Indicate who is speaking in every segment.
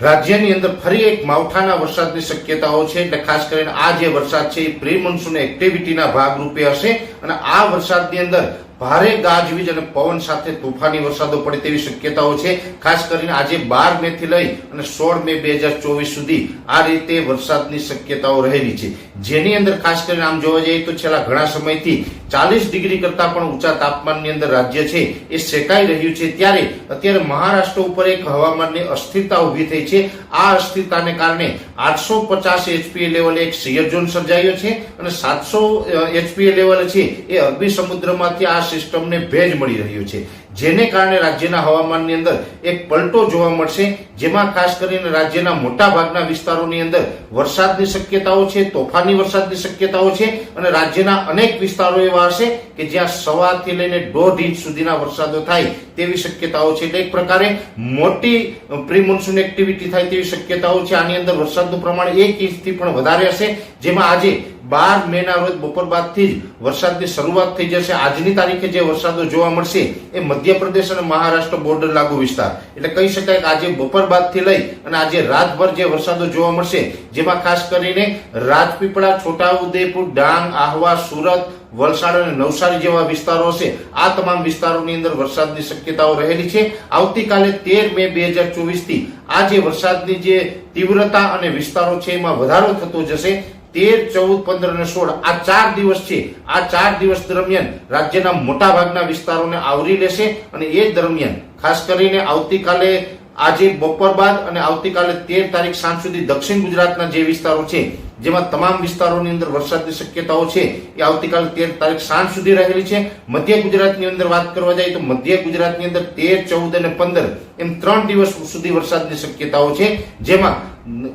Speaker 1: રાજ્યની અંદર ફરી એક માવઠાના વરસાદની શક્યતાઓ છે। એટલે ખાસ કરીને આ જે વરસાદ છે એ પ્રી મોન્સૂન એક્ટિવિટીના ભાગરૂપે હશે અને આ વરસાદની અંદર ભારે ગાજવીજ અને પવન સાથે તોફાની વરસાદો પડે તેવી શક્યતાઓ છે। ખાસ કરીને આજે 12 મે થી લઈ અને 16 મે 2024 સુધી આ રીતે વરસાદની શક્યતાઓ રહેલી છે, જેની અંદર ખાસ કરીને આમ જોવા જઈએ તો છેલ્લા ઘણા સમયથી 40 ડિગ્રી કરતા પણ ઊંચા તાપમાનની અંદર રાજ્ય છે એ શેકાઈ રહ્યું છે। ત્યારે અત્યારે મહારાષ્ટ્ર ઉપર એક હવામાનની અસ્થિરતા ઊભી થઈ છે। આ અસ્થિરતાને કારણે 850 એચપીએ લેવલે એક શિયર ઝોન સર્જાયો છે અને 700 એચપીએ લેવલે છે એ અરબી સમુદ્રમાંથી આ સિસ્ટમને ભેજ મળી રહ્યો છે, જેને કારણે રાજ્યના હવામાનની અંદર એક પલટો જોવા મળશે, જેમાં ખાસ કરીને રાજ્યના મોટા ભાગના વિસ્તારોની અંદર વરસાદની શક્યતાઓ છે, તોફાની વરસાદની શક્યતાઓ છે અને રાજ્યના અનેક વિસ્તારો એવા હશે કે જ્યાં 1.5 થી લઈને 1.5 ઇંચ સુધીના વરસાદો થાય તેવી શક્યતાઓ છે। એટલે એક પ્રકારે મોટી પ્રી મોન્સૂન એક્ટિવિટી થાય તેવી શક્યતાઓ છે। આની અંદર વરસાદનું પ્રમાણ 1 ઇંચથી પણ વધારે હશે, જેમાં આજે 12 મે ના રોજ બપોર બાદથી જ વરસાદની શરૂઆત થઈ જશે। આજની તારીખે જે વરસાદો જોવા મળશે એ મધ્યપ્રદેશ અને મહારાષ્ટ્ર બોર્ડર લાગુ વિસ્તાર, એટલે કહી શકાય કે આજે બપોર બાદથી લઈ અને આજે રાતભર જે વરસાદો જોવા મળશે, જેમાં ખાસ કરીને રાજપીપળા, છોટાઉદેપુર, ડાંગ, આહવા, સુરત, વલસાડ અને નવસારી જેવા વિસ્તારો છે, આ તમામ વિસ્તારોની અંદર વરસાદની શક્યતાઓ રહેલી છે। આવતીકાલે 13 મે 2024 થી આ જે વરસાદની જે તીવ્રતા અને વિસ્તારો છે એમાં વધારો થતો જશે। 13, 14, 15 અને 16 આ 4 દિવસ છે, આ 4 દિવસ દરમિયાન રાજ્યના મોટા ભાગના વિસ્તારોને આવરી લેશે અને એ દરમિયાન ખાસ કરીને આવતીકાલે આજે બપોર બાદ અને આવતીકાલે 13 તારીખ સાંજ સુધી દક્ષિણ ગુજરાતના જે વિસ્તારો છે, જેમાં તમામ વિસ્તારોની અંદર વરસાદની શક્યતાઓ છે એ આવતીકાલે 13 તારીખ સાંજ સુધી રહેલી છે। મધ્ય ગુજરાતની અંદર વાત કરવા જાય તો મધ્ય ગુજરાતની અંદર 13, 14 અને 15 એમ 3 દિવસ સુધી વરસાદની શક્યતાઓ છે, જેમાં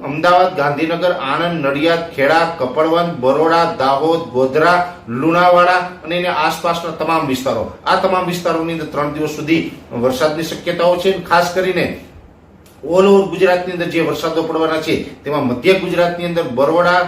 Speaker 1: અમદાવાદ, ગાંધીનગર, આણંદ, નડિયાદ, ખેડા, કપડવંત, બરોડા, દાહોદ, ગોધરા, લુણાવાડા અને એની આસપાસના તમામ વિસ્તારો, આ તમામ વિસ્તારોની અંદર 3 દિવસ સુધી વરસાદની શક્યતાઓ છે। ખાસ કરીને ઓલ ઓવર ગુજરાતની અંદર જે વરસાદો પડવાના છે તેમાં મધ્ય ગુજરાતની અંદર બરોડા,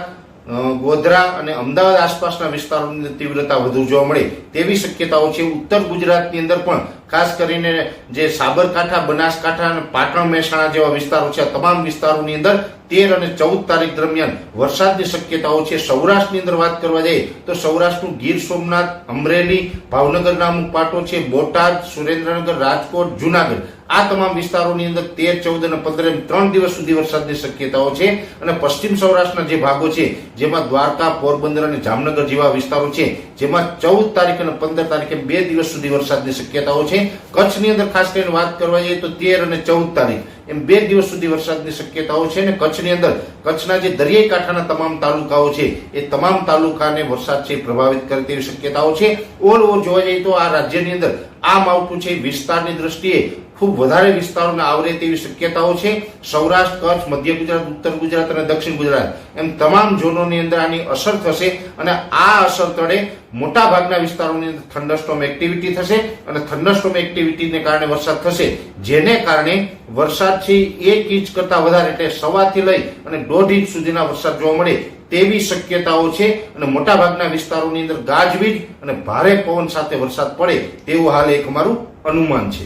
Speaker 1: ગોધરા અને અમદાવાદ આસપાસના વિસ્તારોની અંદર તીવ્રતા વધુ જોવા મળે તેવી શક્યતાઓ છે। ઉત્તર ગુજરાતની અંદર પણ ખાસ કરીને જે સાબરકાંઠા, બનાસકાંઠા અને પાટણ, મહેસાણા જેવા વિસ્તારો છે, આ તમામ વિસ્તારોની અંદર 13 અને 14 તારીખ દરમિયાન વરસાદની શક્યતાઓ છે। સૌરાષ્ટ્રની અંદર વાત કરવા જઈએ તો સૌરાષ્ટ્રનું ગીર સોમનાથ, અમરેલી, ભાવનગરના અમુક પાટો છે, બોટાદ, સુરેન્દ્રનગર, રાજકોટ, જુનાગઢ, આ તમામ વિસ્તારોની અંદર 13, 14 અને 15 એમ 3 દિવસ સુધી વરસાદની શક્યતાઓ છે। અને પશ્ચિમ સૌરાષ્ટ્રના જે ભાગો છે, જેમાં દ્વારકા, પોરબંદર અને જામનગર જેવા વિસ્તારો છે, જેમાં 14 તારીખ અને 15 તારીખે 2 દિવસ સુધી વરસાદની શક્યતાઓ છે। કચ્છની અંદર ખાસ કરીને વાત કરવા જઈએ તો 13 અને 14 તારીખ એમ 2 દિવસ સુધી વરસાદની શક્યતાઓ છે। અને કચ્છની અંદર કચ્છના જે દરિયાઈ કાંઠાના તમામ તાલુકાઓ છે એ તમામ તાલુકાને વરસાદ છે પ્રભાવિત કરે તેવી શક્યતાઓ છે। ઓલ ઓવર જોવા જઈએ તો આ રાજ્યની અંદર આ માવઠું છે વિસ્તારની દ્રષ્ટિએ ખૂબ વધારે વિસ્તારોને આવરે તેવી શક્યતાઓ છે। સૌરાષ્ટ્ર, કચ્છ, મધ્ય ગુજરાત, ઉત્તર ગુજરાત અને દક્ષિણ ગુજરાત એમ તમામ ઝોનોની અંદર આની અસર થશે અને આ અસર તળે મોટા ભાગના વિસ્તારોની અંદર થંડરસ્ટોર્મ એક્ટિવિટી થશે અને થંડરસ્ટોર્મ એક્ટિવિટીને કારણે વરસાદ થશે, જેને કારણે વરસાદ છે 1 ઇંચ કરતા વધારે એટલે 1.25 થી લઈ અને 1.5 ઇંચ સુધીના વરસાદ જોવા મળે તેવી શક્યતાઓ છે। અને મોટા ભાગના વિસ્તારોની અંદર ગાજવીજ અને ભારે પવન સાથે વરસાદ પડે તેવું હાલ એક અમારું અનુમાન છે।